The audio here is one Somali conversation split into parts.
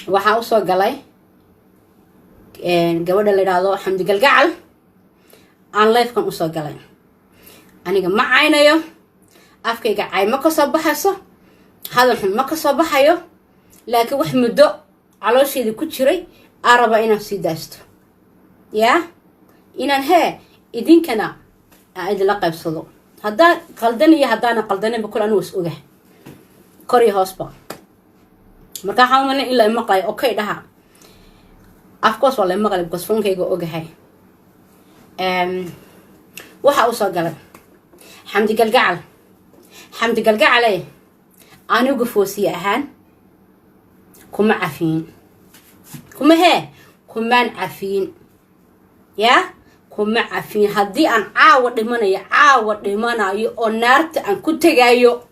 waxaa u soo galay gabadha la yiraahdo Xamdi Galgacal aan live-kan u soo galay aniga ma caynayo afkayga cay ma ka soo baxayso hadal xun ma ka soo baxayo laakiin wax muddo caloosheeda ku jiray araba inaan sii daasto yaa inaan idinkana idila qaybsado haddaan qaldan iyo haddaan qaldanin kul anigu is ogahay kor iyo hoosba marka xawmana ila maqlay okay dhaha of course wala maqlay because phone-kayga ogahay waxa u soo galay Xamdi Galgacal anigu foosiye ahaan kuma cafiin kumaan cafiin yaa kuma cafiin haddii aan caawa dhimanayo oo naarta aan ku tagayo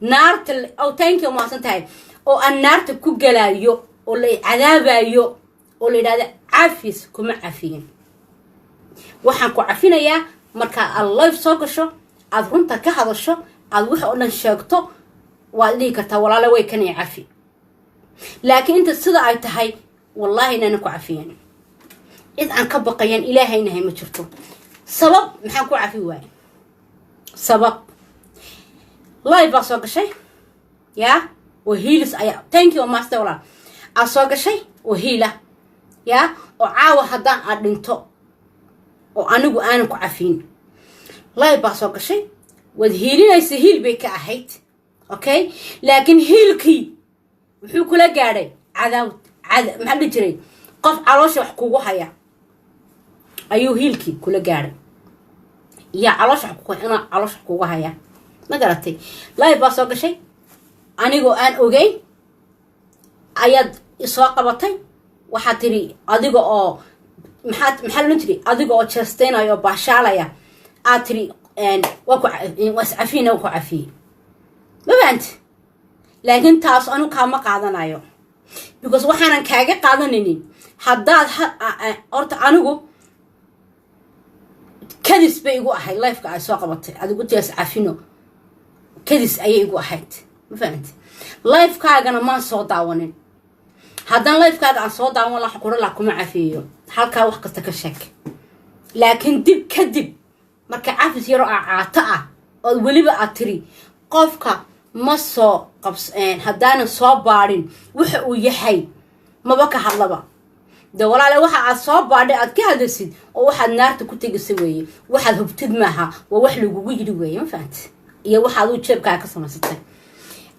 naarta thank you maasan tahay oo aan naarta ku galayo oo la cadaabayo oo la yiraahdo cafis kuma cafiin waxaan ku cafinayaa marka aad live soo gasho aad runta ka hadasho aad wax oo dhan sheegto waad dhihi kartaa walaalo way kan cafi laakiin inta sida ay tahay wallahi inaan ku cafiyan cid aan ka baqayan ilaahayna hay ma jirto sabab maxaan ku cafi waay sabab live baa soo gashay yaa wahiilis ayaa thank you master walaal aa soo gashay wahiila yaa oo caawa haddaan aad dhinto oo anigu aanan ku cafiin live baa soo gashay wad hiilinaysa hiil bay ka ahayd okay laakiin hiilkii wuxuu kula gaadhay cadaawad maxaa jiray qof caloosha wax kugu haya ayuu hiilkii kula gaadhay ya caloosha kugu haya ma garatay live baa soo gashay anigoo aan ogeyn ayaad isoo qabatay waxaa tiri adiga oo maxaa la tiri adiga oo jeesteenayo baashaalaya aad tiri wascafiina ku cafiye ma fahanti laakiin taas anu kaama qaadanayo because waxaanan kaaga qaadanaynin haddaad horta anigu kadis bay igu ahayd live-ka ay soo qabatay adigu tiyaas cafino kadis ayay igu ahayd ma fahanti live-kaagana maan soo daawanin haddaan live-kaaga aan soo daawan laha qura la kuma cafiyo halkaa wax kasta ka sheeg laakiin dib kadib marka cafis yaro caata oo waliba aad tiri qofka ma soo qabseen haddaan soo baarin waxa uu yahay maba ka hadlaba de walaale waxa aad soo baadhay aad ka hadlaysid oo waxaad naarta ku tegisay weeye waxaad hubtid maaha waa wax lagugu yiri weeye ma fahanti iyo waxaad u jeebkaaga ka samaysatay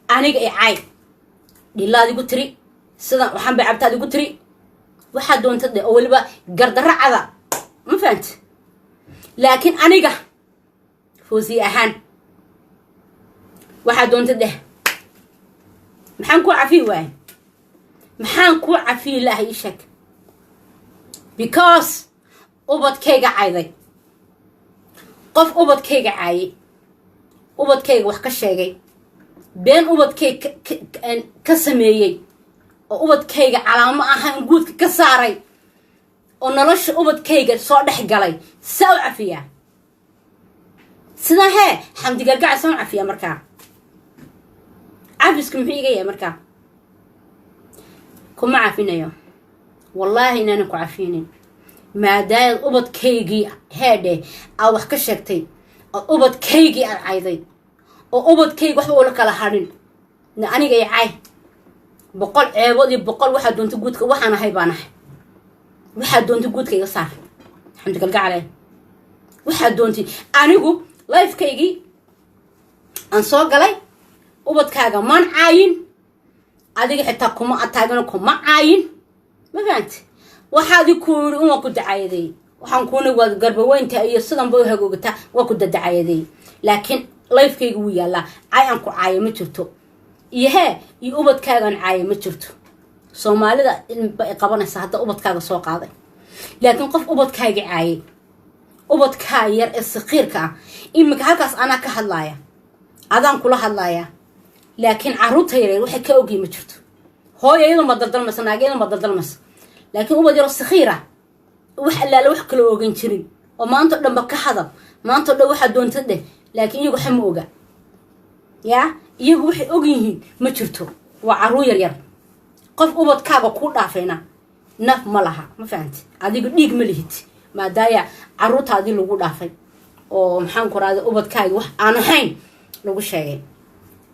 aniga cay dhilaad igu tiri sida waxaan bay cabtaad igu tiri waxa doontad oo waliba gardaracada ma fahanti laakiin aniga foosi ahaan waxa doontad maxaan ku cafi waay maxaan ku cafi ilaahay shak because ubadkayga cayday qof ubadkayga caayay ubadkayga wax ka sheegay been ubadkayga ka sameeyay oo ubadkayga calaamo ahaan guudka ka saaray oo nolosha ubadkayga soo dhex galay soo cafiya sida Xamdi Galgacal soo cafiya markaa عافسك محيقية مركا كما عافينيو والله إننا كو عافينين ما دايل أبط كيجي هاده أو حكشكتي أو أبط كيجي العايضي أو أبط كيجي وحبا أقولك على حارين أنا جاي عاي بقول عيبودي بقول واحد دون تقولك وحنا هيبانه واحد دون تقولك يصار الحمد لله عليه واحد دون تي أنا جو لايف كيجي أنصار قلي ubadkaaga maan caayin adiga xitaa kuma ataagano kuma caayin ma fahanti waxaad ku yiri uma ku dacayaday waxaan ku nagad garbaweynta iyo sidan baa hagoogta waa ku dacayaday laakiin life-kaygu wuu yaala aan ku caayo ma jirto iyo ubadkaagan caayo ma jirto Soomaalida ay qabanaysa hadda ubadkaaga soo qaaday laakiin qof ubadkaaga caayay ubadka yar ee saqiirka imika halkaas ana ka hadlaaya adaan kula hadlaaya laakiin caruurta yareer waxa ka ogi ma jirto hooyayadu ma daldalmaysa naagayadu ma daldalmaysa laakiin ubad yar saqiira wax allaala wax kala ogan jirin oo maanta dhanba ka hadal maanta dhan waxa doontad laakiin iyagu xamu oga iyagu waxay og yihiin ma jirto waa caruur yar qof ubadkaaga ku dhaafayna naf ma laha ma fahanti adigu dhiig ma lihid maadaaya caruurtaadii lagu dhaafay oo maxaan ku raada ubadkaaga wax aan ahayn lagu sheegay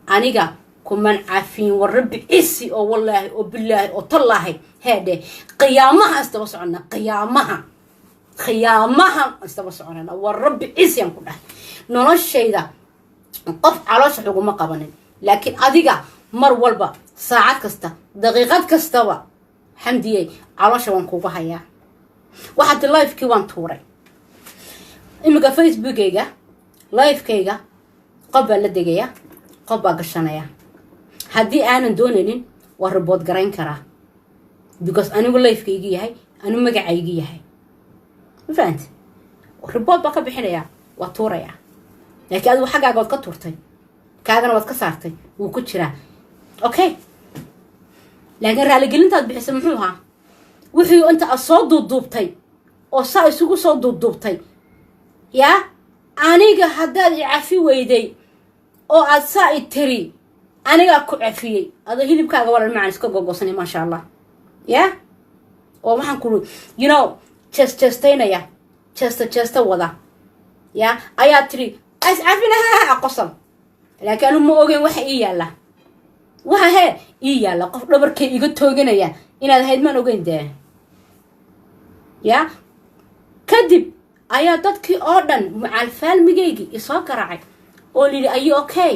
aniga kuman cafin warabbi isi oo wallahi oo billahi oo tallahi heede qiyaamaha istaba socona qiyaamaha istaba socona warabbi isi aan ku dhahay noloshayda qof caloosh xuguma qabanin laakiin adiga mar walba saacad kasta daqiiqad kastaba xamdiyay caloosha waan kugu hayaa waxaad live-kii waan tuuray imika facebookayga live-kayga qof baa la degaya qof baa gashanaya haddii aanan doonaynin waa report garayn karaa because anigu live-kaygi yahay anigu magacaygi yahay ma fahanti report baa ka bixinaya waa tuuraya laakiin adigu xaggaaga waad ka tuurtay kaagana waad ka saartay wuu ku jiraa okay laakiin raaligelintaad bixisay muxuu ahaa wixii inta aad soo duuduubtay oo saa isugu soo duuduubtay yaa aniga haddaad i cafi weyday oo aad saa i tiri anigaa ku cafiyey adoo hilibkaaga walan macaan iska gogosanay maasha allah yaa oo waxaan ku chestaynaya chesta wada yaa ayaa tiri as cafinaha qosol laakiin anu ma ogeyn waxa ii yaala waxa hee ii yaala qof dhabarkay iga tooganaya inaad ahayd maan ogeyn dee yaa kadib ayaa dadkii oo dhan macal faalmigaygii isoo garaacay oo liyidhi ayi okay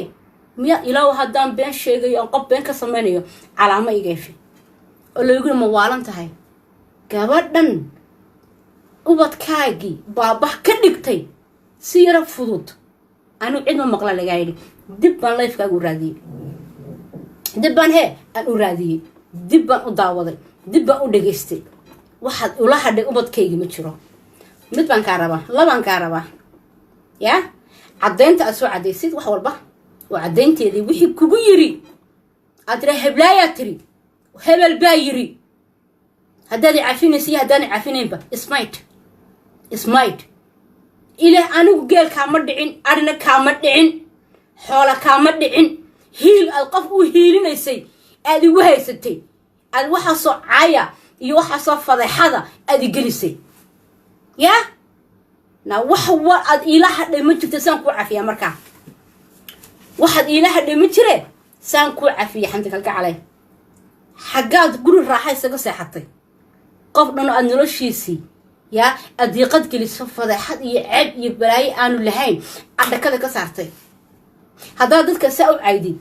miya ilaaw haddaan been sheegayo aan qof been ka samaynayo calaamo igayfi oo layguna ma waalan tahay gabadhan ubadkaagii baabah ka dhigtay si yara fudud anu cid ma maqla lagaa yidhi dib baan life-kaaga u raadiyey dib baan aan u raadiyey dib baan u daawaday dib baan u dhegaystay waxaad ula hadhay ubadkaygii ma jiro mid baan kaa rabaa labaan kaa rabaa yaa caddaynta aad soo caddaysid wax walba oo caddaynteedii wixii kugu yiri aad tira heblaayaa tiri hebel baa yiri haddaad i cafinaysa iyo haddaan i cafinaynba ismayd ilaah anigu geel kaama dhicin arina kaama dhicin xoola kaama dhicin hiil aad qof u hiilinaysay aad igu haysatay aad waxaasoo caaya iyo waxaasoo fadeexada aad igelisay yaa na wax war aad iila hadhay ma jirta saan kuu cafiya markaa waxaad iila hadhay ma jire saan kuu cafiya xamdi kalgacalay xaggaad guri raaxa isaga seexatay qof dhan aad noloshiisii yaa adiiqad geliso fadeexad iyo ceeb iyo balaayo aanu lahayn adhakada ka saartay haddaad dadka saa u caydid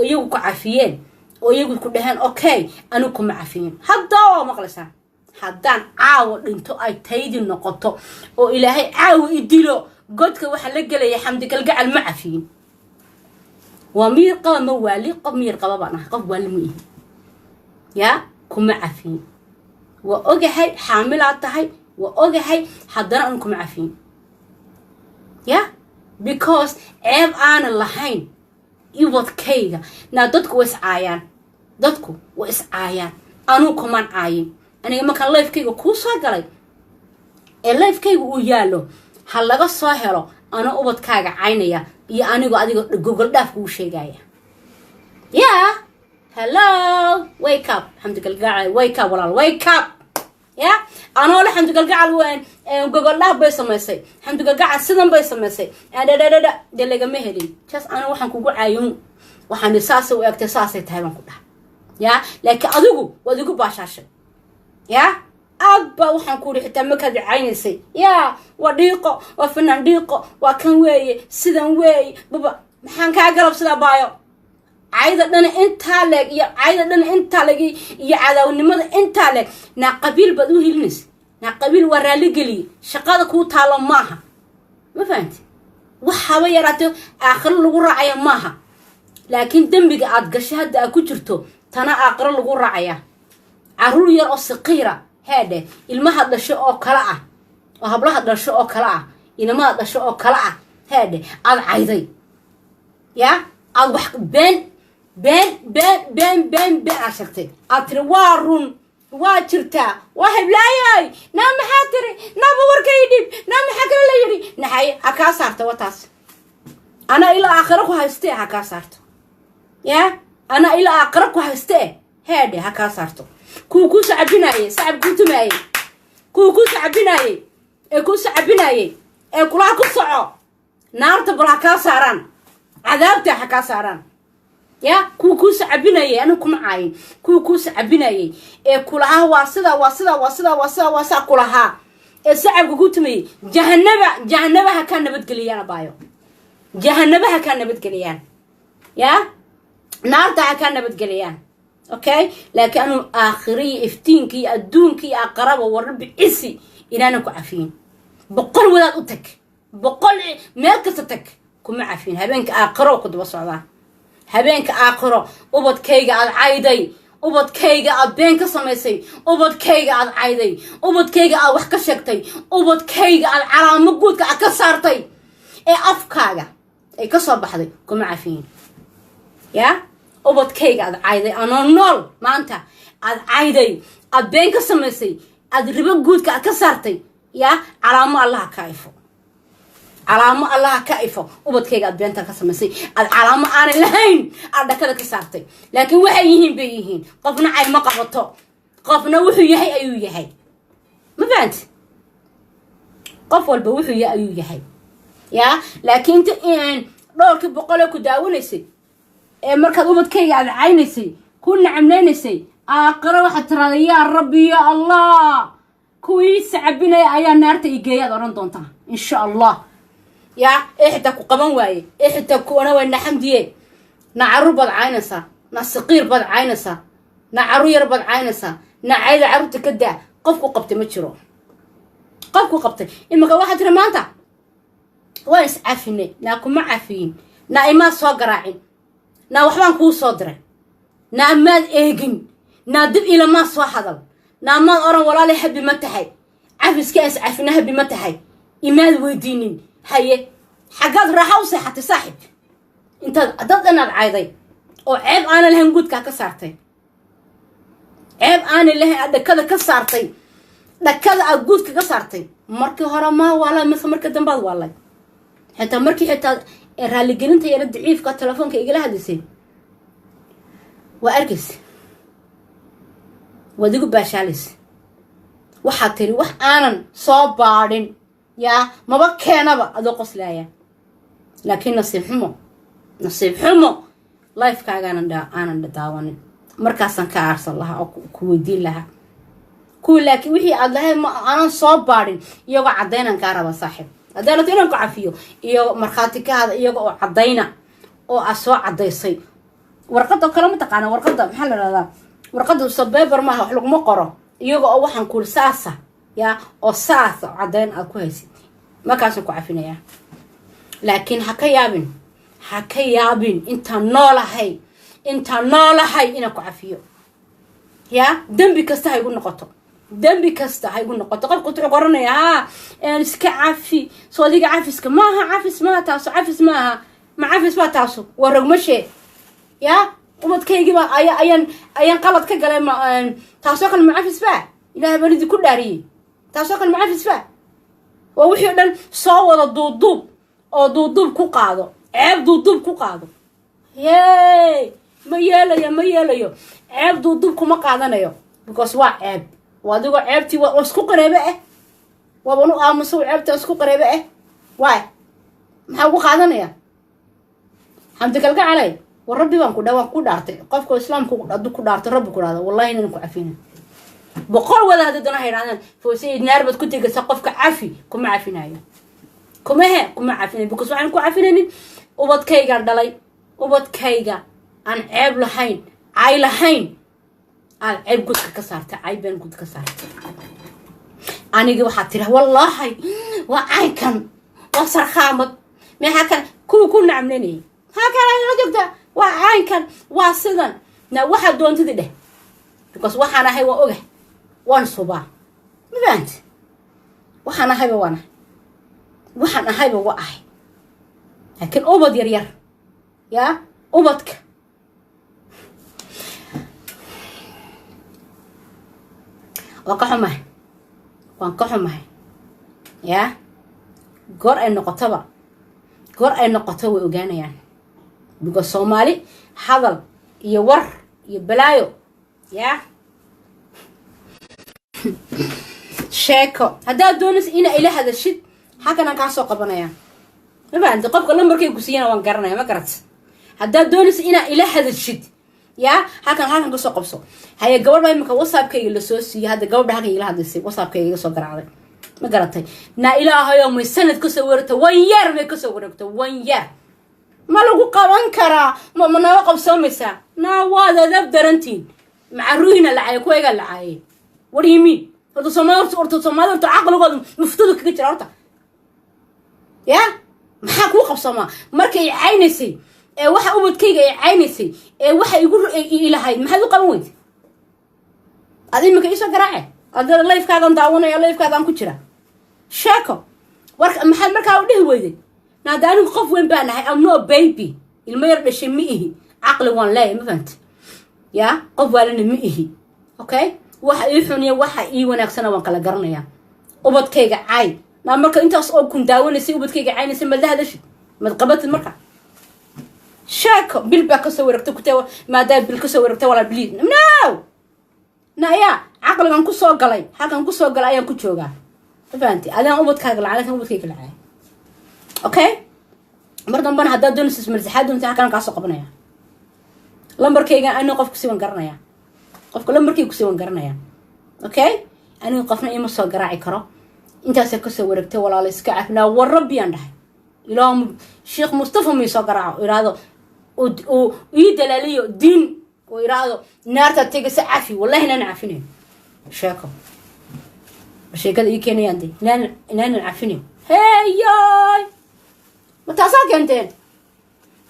iyagu ku cafiyeen oo iyagu ku dhaheen okay anigu kuma cafiyin haddaa waa maqlaysaa haddaan caawa dhinto ay taydi noqoto oo ilaahay caawa i dilo godka waxaa la gelaya xamdi kalgacal ma cafiyin waa miyir qaba ma waali qof miyir qaba baan ahay qof waali ma ihi yaa kuma cafiyin waa ogahay xaamilaad tahay waa ogahay haddana anu kuma cafiyin yaa because ceeb aanan lahayn ibadkayga naa dadku way iscaayaan anuu kumaan caayin aniga markaan life-kayga kuu soo galay ee life-kayga uu yaallo ha laga soo helo anoo ubadkaaga caynaya iyo anigoo adiga gogol dhaaf kuu sheegaya yaa hello wake up xamdi kalgacal wake up walaal wake up yaa anoo la xamdi kalgacal weyn gogol dhaaf bay samaysay xamdi kalgacal sidan bay samaysay adadadada dee lagama helin just aniga waxaan kugu caayin waxaan saasay u egtay saasay tahay baan ku dhahay yaa laakiin adigu waad igu baashaashay yaa aad baa waxaan ku yidhi xitaa markaad caynaysay yaa waa dhiiqo waa fanaan dhiiqo waa kan weeye sidan weeye baba maxaan kaa galab sidaa baayo cayda dhana intaa leeg iyo cayda dhana intaa leeg iyo cadaawnimada intaa leeg naa qabiil baad u hilinaysa naa qabiil waa raaligeliye shaqada kuu taalo maaha ma fahanti wax haba yaraatee aakhiro lagu raacaya maaha laakiin dembiga aad gashay hadda aad ku jirto tana aakhiro lagu raacaya caruur yar oo saqiira heedhe ilmaha dhasho oo kale ah oo hablaha dhasho oo kale ah inamaha dhasho oo kale ah heedhe aad cayday yaa aad wax been aad sheegtay aad tiri waa run waa jirtaa waa heblaayay naa maxaa tiri naaba warkay dhib naa maxaa kale la yidhi naxay ha kaa saarta wataas ana ilaa aakhiro ku haystee ha kaa saarto yaa ana ilaa aakhiro ku haystee هادي هكا صارتو كو سعبناي سعب كنتماي كو سعبناي كو سعبناي كلها كسعو نارتا بلا كا ساران عذابتا حكا ساران يا كو سعبناي انا كما عاين كو سعبناي كلها واسدا كلها سعب كنتمي جهنم هكا نبدغليان بايو جهنم هكا نبدغليان يا نارتا هكا نبدغليان اوكي لكن اخري افتينكي ادونكي اقرب ورب عسي الى انكم عافين بقول ولا اتك بقول مالكستك كما عافين هبينك اقرو قد وصعدا هبينك اقرو وبدكيغا عايدي وبدكيغا بين كسميسي وبدكيغا عايدي وبدكيغا wax ka sheegtay وبدكيغا calaamo guudka ka saartay ee afkaaga ay ka soo baxday kuma caafiin ya وبدكيغا عايدي انا نول maanta ad عايدي ad been ka samaysay ad ribo guudka ka saartay ya calaamo Allah ka ifo calaamo Allah ka ifo ubadkayga ad beenta ka samaysay ad calaamo aan lahayn ad dhakada ka saartay laakiin waxay yihiin bay yihiin qofna ay ma qabato qofna wuxuu yahay ayuu yahay ma faant qof walba wuxuu yahay ayuu yahay ya laakiin in dhowrkii boqol ku daawanaysay markaad ubadkayga ad caynaysay ku nacamleenaysay aqra waxa tiraada ya rabbi ya Allah kuwii sacabinay ayaa naarta igeeyad oran doonta insha Allah يا إحدى كقبان واي إحدى كونا وين حمدية نعرو بض عينسا نصقير بض عينسا نعرو يربض عينسا نعيد عرو تكدع قفكو قبت متشرو قفكو قبت إما كواحد رمانتا ويس عافيني ناكو ما عافين نا إما صاقراعين نا وحبان كو صدره نا ماد إيجن نا دب إلى ما صاحدل نا ما أرى ولا لي حبي متحي عافيس كاس عافينها بمتحي إماد ويدينين هاي حاجات راحة وصحة صاحب انت ضد انا العايضي وعيب انا اللي هنقودك كسارتي عيب انا اللي كذا كسارتي كذا اقودك كسارتي مركي هرما ولا مثل مركي دنباد والله حتى مركي حتى الرالي قلنت يا ضعيف كتلفونك ايقلا هدسين واركس وديقو باشاليس وحاتري وح انا صوبارين يا ما بكينا بقى أدو قصلايا لكن نصيب حمو لايف كاغانا أنا داواني مركزاً كارسل لها أو كويدين لها كل لكن وحي الله أنا صوب بارين يوغا عدينا كاربا صاحب عدينا تينا كعفيو يوغا مرخاتك هذا يوغا عدينا أو أسوا عديسي ورقده كلام تقانا ورقده محل هذا ورقده صبيبر ما حلق مقرة يوغا أو وحن كل ساسة يا أو ساسة عدين أكويسي ما كاسو كعفينيا لكن حكيابين انت نولا هاي إنا كعفيو يا دنبي كستا هيقول نقطة دنبي كستا هيقول نقطة قد قلت عقرنا يا اسك عافي صديق عافس ماها عافس ما تاسو عافس ماها ما عافس ما تاسو ورغم شيء يا ومد كيجي بقى أيان قلت كجلا تاسو كل معافس فا إلى بلدي كل داري تاسو كل معافس فا ووحي دن صوّد الضوضوب أو ضوضوب كو قادو عيب ضوضوب كو قادو ياي ما يلا عيب ضوضوب كو ما قادنا يو because waa عيب وادو عيبتي واسكو قريبه وابنو امسو عيبتي اسكو قريبه واي maxaa ugu qaadanaya xamdi kalga calay warabbi baan ku dhawaan ku dhaartay qofka islaamku ku dhaartay rabbi ku dhaado wallahi inaan ku cafina boqol walaad dadana hayraadaan foosay naarbad ku tigaysa qofka cafi kuma cafinayo kuma cafinayo because waxaan ku cafinaynin ubadkayga dhalay ubadkayga aan ceeb lahayn ay lahayn aan ceeb gudka ka saartay ay been gudka ka saartay aniga waxa tira wallahi waa aykan waa sarxaamad ما هكذا كل نعملني هكذا أنا جبته وعين كان واصلا نا واحد دون تدي because وحنا هاي وأوجه وان صباح ما فهمت وحنا هاي وأنا وحنا هاي وأحي لكن أوبد يرير يا أوبدك وقحمه وانقحمه يا قرأ النقطة قر أي نقطة وأجانا يعني because Somali hadal يور يبلايو يا شيكو هذا دونس إنا إلى هذا الشيء حكنا كعصو قبنا يا ما عندي قبك لما بركي قصينا وانقرنا يا ما قرت هذا دونس إنا إلى هذا الشيء يا حكنا قصو قبصو هاي قبل ما يمك وصاب كي اللصوصي هذا قبل ده إلى هذا الشيء وصاب كي قصو قرعه ما قرتي نا إله يوم السنة كسورته وير ما كسورته وير ما لو قوان كرا ما نوقف سومسا نا وادا ذب درنتين مع روينا العاي كويغا العاي what do you mean هذا سماوت أرتو عقل مفتوح كتير أرتا يا محاك وقف سما مركي عينسي waxa ubadkayga ay caynaysay waxa igu ilahay maxaad u qaban weyd adii markay soo garaace adoo live kaagan daawanayo live kaagan ku jira sheeko warka maxaad markaa u dhihi weyday naadaan qof weyn baan ahay am no baby ilma yar dhashay ma ihi aqli waan leeyahay ma fahantay ya qof waalana ma ihi okay waxa ii xuniya waxa ii wanaagsan waan kala garanayaa ubadkayga caay na marka intaas oo kun daawanaysay ubadkayga caynaysay ma lahadashi mad qabatid marka شاكو بالباكو سويركتو كتاو ما داب بالكسو وركتو ولا بليد نو نايا عقل كان كسو غلاي حكان كسو غلاي ايان كجوغا فهمتي ادان اوبدكاغ لعاده كان اوبدكيغ لعاي اوكي مردن بان هدا دونس مرزحاد انت حكان كاسو قبنايا لمبركيغا انا قف كسي وان غرنايا قف لمبركي كسي وان غرنايا اوكي انا قفنا ايما سو غراعي كرو انت كسو وركتو ولا لا اسكا عفنا وربي اندحي الى شيخ مصطفى ميسو غراعو يراادو ويدلاليو دين ويرادو نارتا تيجس عافي والله انا عافينين شاكو شيء كذا يكيني عندي انا عافينين هياي متاساك انتين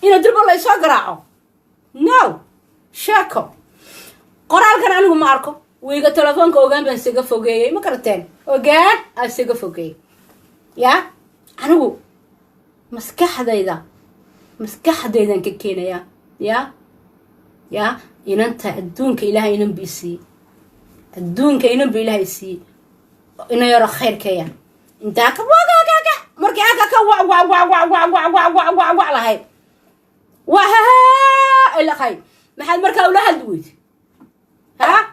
إنا درب الله يسوى قراعو نو شاكو قرال كان عنه ماركو ويقى تلفونك وقام بان سيقى فوقي ما كرتين وقام سيقى فوقي يا عنه مسكح ذا مسكح ديدان ككينيا يا إن أنت الدونك إلهي إنن بيسي الدونك إنن بإلهي سي إنه يرى خير كيا أنت أكا مركي أكا وا لهاي وها إلا خير محل مركا ولا هدويت ها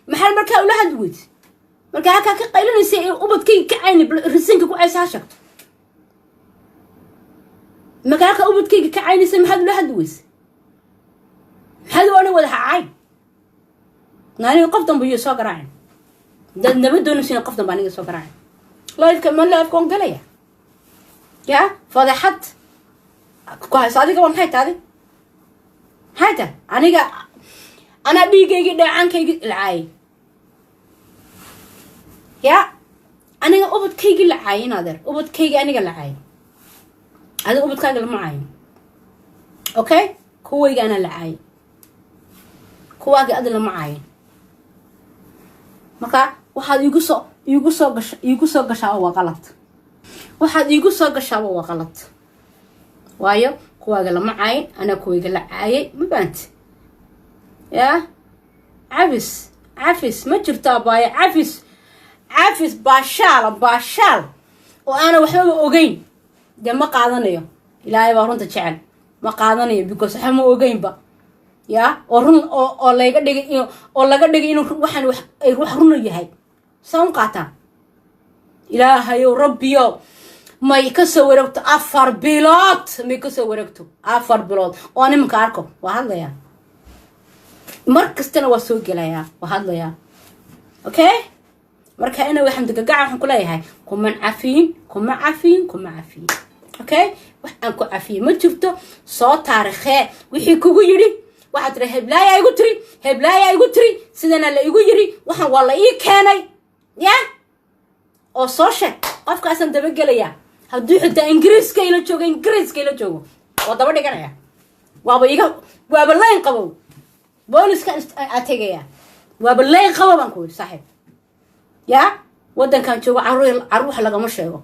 محل مركا ولا هدويت مركا أكا قيلون يسي أبدكي كعيني رسينك كوعيس هاشكت مكانك أبدكي كعيني سي محل ولا هدويس محل وانا ولا عين ناني قفطن بيو سو قراعين دad nabadoono sina qoftan baan iga soo garaacay live kaman live koon galaya ya fadaxad ku haysaadiga waan haytaadi hayta aniga ana dhiigayga dhaacankayga ilcaay ya aniga ubadkayga ilcaay inaadeer ubadkayga aniga ilcaay adiga ubadkayga lama caayo okay kuwayga ana ilcaay kuwaaga adla lama caayo marka waxaad igu soo gashaa waa qalad waxaad igu soo gashaa waa qalad waayo kuwaaga lama caayin ana kuwayga la caayay ma baant ya عفس ما jirtaa baay عفس baashaal oo ana waxba ogeyn de ma qaadanayo ilaahay baa runta jecel ma qaadanayo because waxa ma ogeynba ya oo laga dhigay inuu waxan wax ay ruux run yahay saan qaata ilaahay rabbiyo may ka soo wareegto 4 bilood may ka soo wareegto 4 bilood oo aan imka arko waa hadlaya markastana waa soo gelaya waa hadlaya okay marka ina waxaan dagaga waxaan ku leeyahay kuma cafiin okay waxaan ku cafiin ma jirto soo taariikhe wixii kugu yiri waxaad tiri heblaaya igu tiri sidana la igu yiri waxaan waa la ii keenay ya oo soo sheeg qofkaasan daba gelaya hadduu xitaa ingiriiska ila joogo oo daba dhiganaya waaba leen qabow booliska ategaya waaba leen qabow baan ku yiri saaxiib ya wadankan joogo caruur lagama sheego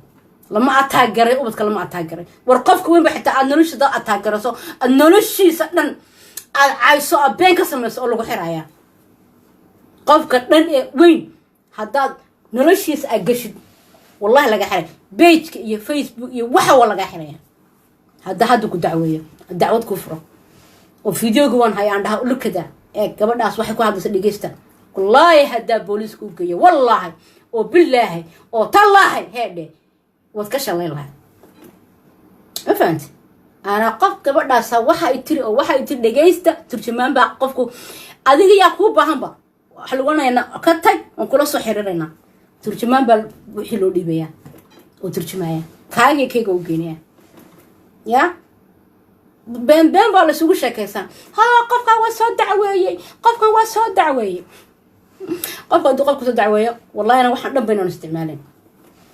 lama ataagaray ubadka lama ataagaray war qofka weyn ba xitaa aad noloshiisa ataagaraso aad noloshiisa dhan عايسو أبين كسمس أقول له حرايا قف كتن وين هذا نرشيس أجشد والله لقى حرايا بيج يا فيسبوك يا وحى ولا لقى حرايا هذا كدعوية الدعوة كفرة وفيديو جوان هاي عندها أقول له كذا gabadhaas waxay ku hadlaysa dhegeysta wallaahi haddaa booliisku u geeyo wallaahi oo billaahi oo tallaahi heedhe waad ka shalayn lahay ma fahanti ana qof gabadhaas waxa ay tiri oo waxa ay tiri dhegeysta turjumaan baa qofku adiga yaa ku baahan ba wax lagu wanaynaa ka tag oo kula soo xiriirayna turjumaan baa wixii loo dhiibaya oo turjumaya kayga u geynaya ya been baa la isugu sheekaysan qofkan waa soo dacweeyey qofkan waa soo dacweeyey qofka soo dacweeyo wallahi ana waxaan dhan baynan isticmaalin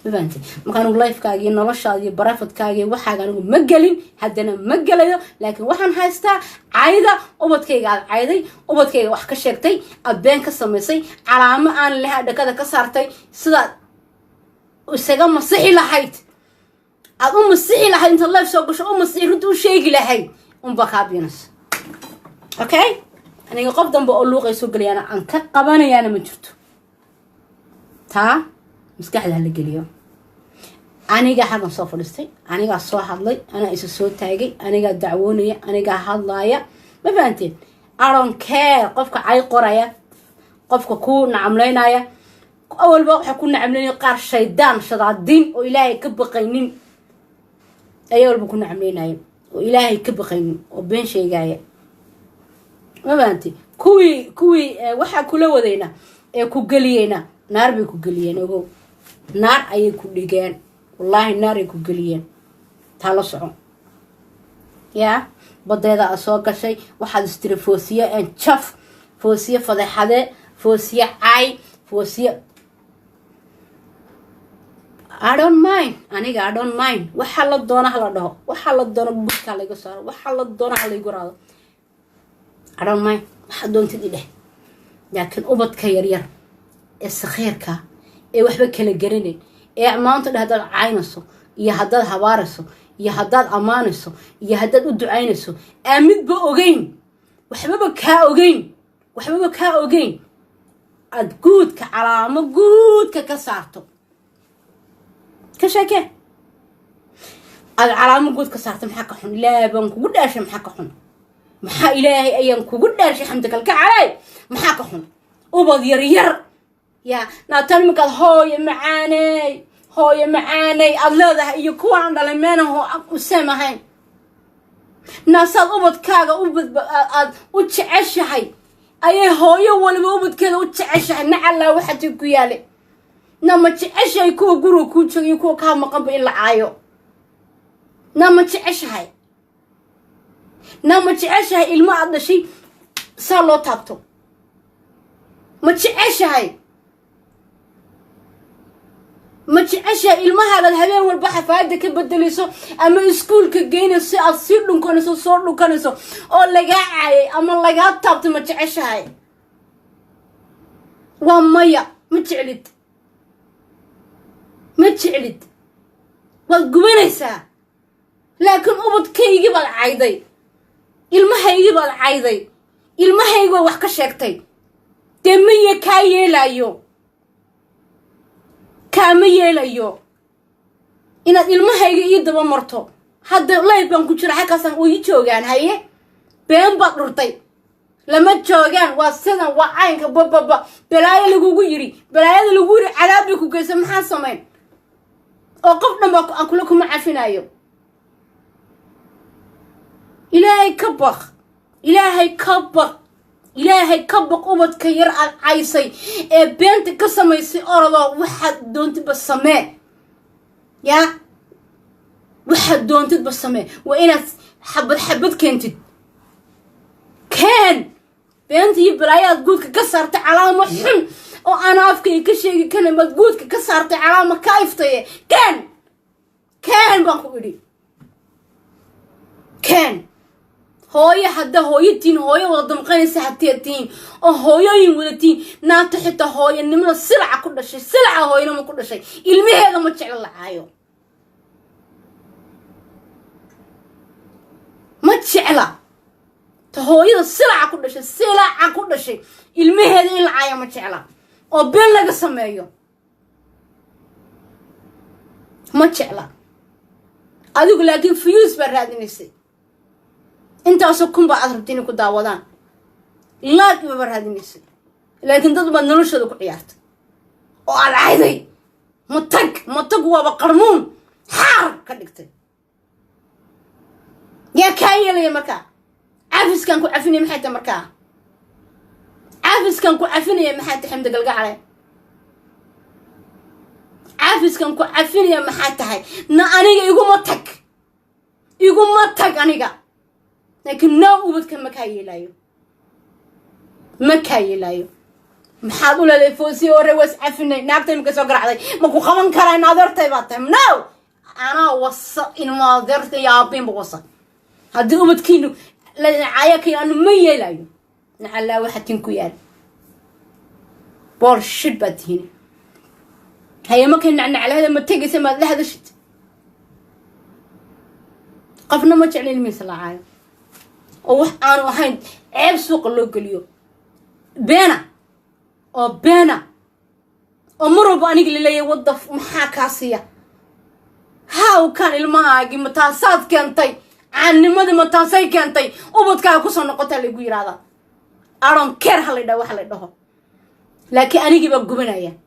mafahanti markaan lifekaagii noloshaadii barafadkaagii waxaaga anigu ma gelin haddana ma gelayo laakiin waxaan haystaa cayda ubadkayga aad cayday ubadkayga wax ka sheegtay aad been ka samaysay calaamo aan lahaa dhakada ka saartay sidaad isaga masixi lahayd aad u masixi lahayd inta life soo gasho u masixi runta u sheegi lahayd unba kaabinas okay aniga qof dambe oo luuqay soo galayana aan ka qabanayaana ma jirto taa maskaxda la geliyo aniga hadan soo fadhistay aniga soo hadlay ana isa soo taagay aniga dacwoonaya aniga hadlaaya ma fahanteen I don't care qofka ay qoraya qofka ku nacamleynaya awalba waxa ku nacamleynay qaar shaydaan shadaadin oo ilaahay ka baqaynin ayawalba ku nacamleynay oo ilaahay ka baqaynin oo been sheegaya ma fahanteen kuwi waxa kula wadayna ee ku galiyayna naar bay ku galiyeen ogow naar ayay ku dhigeen wallahi naar ay ku galiyeen taa la soco ya badeeda soo gashay waxaad istiri foosiye aan jaf foosiye fadeexade foosiye cay foosiye I don't mind aniga I don't mind waxa la doona hala dhaho waxa la doona gudka laga saaro waxa la doona hala igu raado I don't mind waxa doontid ideh laakiin ubadka yar ee sakheerka ee waxba kala garanin ee maanta hadaad caynayso iyo hadaad habaarayso iyo hadaad amaanayso iyo hadaad u ducaynayso aamidba ogeyn waxba ka ogeyn ad guudka calaamo guudka ka saarto ka sheeke ad calaamo guud ka saarto maxaa ka xun ilaahay baan kugu dhaashay maxaa ka xun maxaa ilaahay ayaan kugu dhaashay xamdaka calay maxaa ka xun ubad yar يا ناتن مكاد هوي معاني الله iyo kuwan dhalimeena oo samahay naasad ubadkaaga aad u jeceshahay ayay hooyo walba ubadkeeda u jeceshahay nacala waxa ku yaale nama jeceshahay kuwa guriga ku joogay kuwa ka maqan in la caayo nama jeceshahay ilmo aad dhashay saa loo taabto ma jeceshahay ilmahaada habeen walba xafaayada ka bedeliso ama iskuulka geynayso aad si dhunkanayso oo laga caayay ama laga taabto ma jeceshahay waa maya ma jeclid waad gubanaysaa laakiin ubadkaygii baad cayday ilmahayga wax ka sheegtay dee miya kaa yeelayo inaad ilmahayga ii daba marto hadda live baan ku jira halkaasaan u joogaan haye been baad dhurtay lama joogaan waa sidan waa caynka bababa balaayo lagugu yiri cadaab bay ku geysan maxaa sameyn oo qof dhan baa aan kula kuma cafinayo ilaahay ka baq ubadka yar aad caysay ee beenta ka samaysay orado waxaad doontidba samee ya waxaad doontidba samee waa inaad xabad keentid beenta iyo balaayaad guudka ka saartay calaamo xun oo aan afkay ka sheegi karin baad guudka ka saartay calaamo ka iftaye baan ku idhi hooyo hadda hooyatiin hooyo wada damqanaysa hateetiin oo hooyooyin wadatiin naanta xitaa hooyanimada silaca ku dhashay silaca hooyanimo ku dhashay ilmaheeda ma jecla lacaayo ma jecla ta hooyada silaca ku dhashay ilmaheeda in lacaayo ma jecla oo been laga sameeyo ma jecla adigu laakiin fiyuus baa raadinaysay intaasoo kunba aad rabtiin ku daawadaan لاك ما برهاد الناس لكن ضد ما نلوش هذا كعيارت وعلى عيدي مطق وبقرمون حار كدقتي يا كايل يا مركا عافس كان كو عفني محيت مركا عافس كان كو عفني يا محيت حمد قلقا عليه عافس كان كو عفني يا محيت هاي انيغا يقول مطق انيغا لكن نو وبدك ما كايلايو maxaad u leedahay foosii hore was cafinay naagtay ma ka soo garacday ma ku qaban karaa naadartay baad tahay no ana wasa in naadartay yaabin wasa hadii ubadkiinu la caayakay anu ma yeelayo nacala waxatin ku yaal bor shid badin هي ما كان على هذا ما تجي سما لهذا شت قفنا ما تعلن مثل عاي أو أنا وحين عيب سوق اللي قليو بينا أمره باني اللي يوظف محاكاسية هاو كان الماجي متاسات كنتي عن ماذا متاسي كنتي وبتكا كوسن نقطة اللي يقول هذا أرون كره هلا ده وحلا ده لكن أنا جيب الجبناية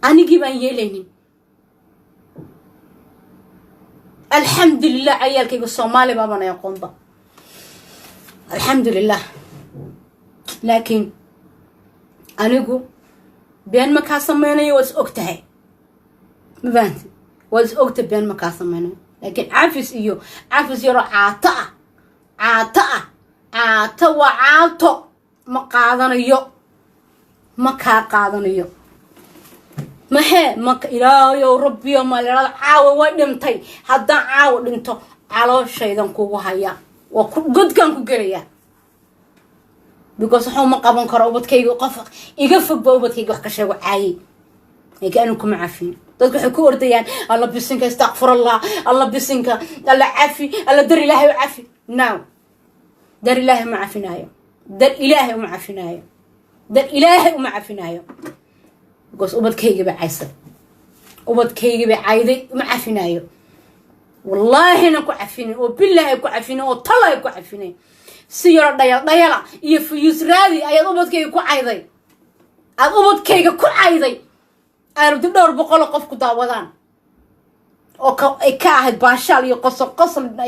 أنا جيب يليني الحمد لله عيال كي الصومالي بابا يقوم با الحمد لله لكن أنا جو بين مكاسم مني وزوجتها ما فهمت وزوجت بين مكاسم مني لكن عافس يرى عاطا وعاطو ما قادنيو ما هي ما إلهي وربي وما لراد عاو ودمتي هذا عاو دنتو على الشيطان كوجو هيا وقد كان كوجريا because حوم قابن كروبت كي يقف بوبت كي يقف كشوا عاي كأنكم عارفين تذكر حكوا أرديان الله بيسنك استغفر الله بيسنك الله عافي الله در إلهي وعافي ناو در إلهي ما عافينايو در إلهي وما عافينايو because أبد كي يجيب عيسى أبد كي يجيب عايدي ما عافينايو والله أنا كو عافيني وبالله كو عافيني وطلع كو عافيني سيارة ديالا يفيوز رادي أيضا أبد كي كو عايدي أبد كي كو عايدي أنا بدور بقول قف كداودان أو كاهد باشال يقصر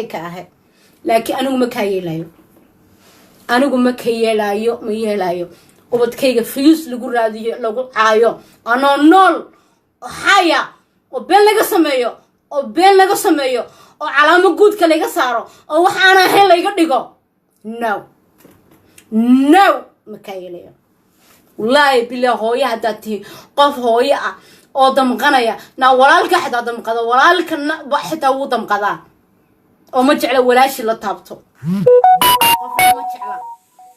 كاهد لكن أنا ما كيلايو وبد كيجا فيوس لقول رادي لقول عايو أنا نول حياة وبين لقى سمايو وعلامة جود كلقى صاروا وحنا هلا يقدقوا no ما كيلايو والله بالله هوية هداتي قف هوية أو دمقنا نا ولالك حدا دمقنا ولالك حتى هو دمقنا أو ما جعل ولاش اللي طابته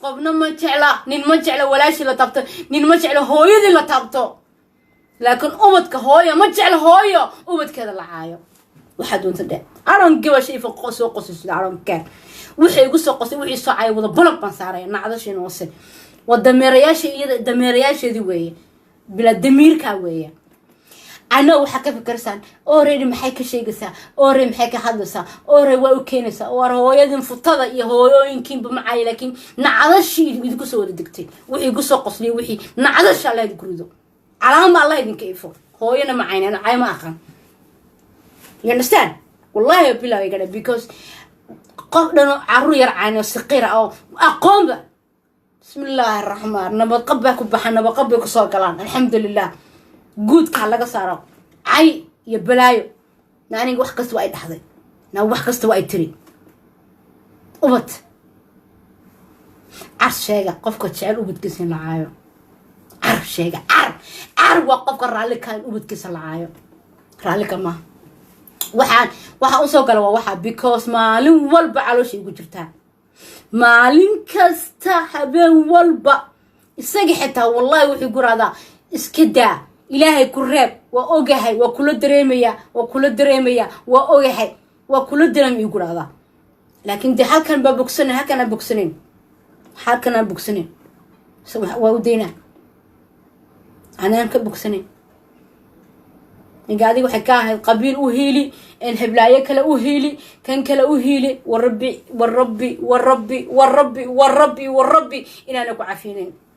قفنا ما جعل نين ما جعل ولاش اللي طابته نين ما جعل هوية اللي طابته لكن أمتك هوية ما جعل هوية أمتك هذا العاية واحد وانت ده أرون جوا شيء في قص أرون كان وحي قص وحي صعي وذا بلق بنصاري نعذر شيء نوصل والدميرياش ذي ويه بلا دمير كويه أنا وحكي فكرسان أوري محيك شيء قصة أوري محيك حدثة أوري وأوكينسة أوري هو يدن فطضة هو يمكن بمعي لكن نعذر شيء يدك سوى الدكتي وحي قصة قصلي وحي نعذر شيء الله يدكرده على ما الله يدن كيفه هو ينا معيني أنا عاي ما أخن you understand والله يبلا يقول because قفنا عرو يرعاني الصغيرة أو أقوم بقى بسم الله الرحمن نبقبك وبحنا نبقبك صار كلام الحمد لله جود كلا صاروا عي يبلايو ناني واحد قص وايد حظي نا واحد قص وايد تري وبت عرش شيء قفك تشعل وبتكسر العايو عرش شيء عر وقفك الرالي كان وبتكسر العايو رالي كمان واحد أوصل كلا واحد because ما لين والبع على شيء وجرتها maalin kasta habeen walba isaga xitaa wallahi wuxuu guraada iska daa ilaahay ku reeb waa ogahay waa kula dareemaya waa ogahay waa kula dareemay guraada laakiin de halkan ba bogsanay halkan aan bogsanin waa u deena anaan ka bogsanin قاعدين وحكاها قبيل أهيلي إن هبلاية كلا أهيلي كان كلا أهيلي والربي والربي والربي والربي والربي والربي إن أنا كعافينين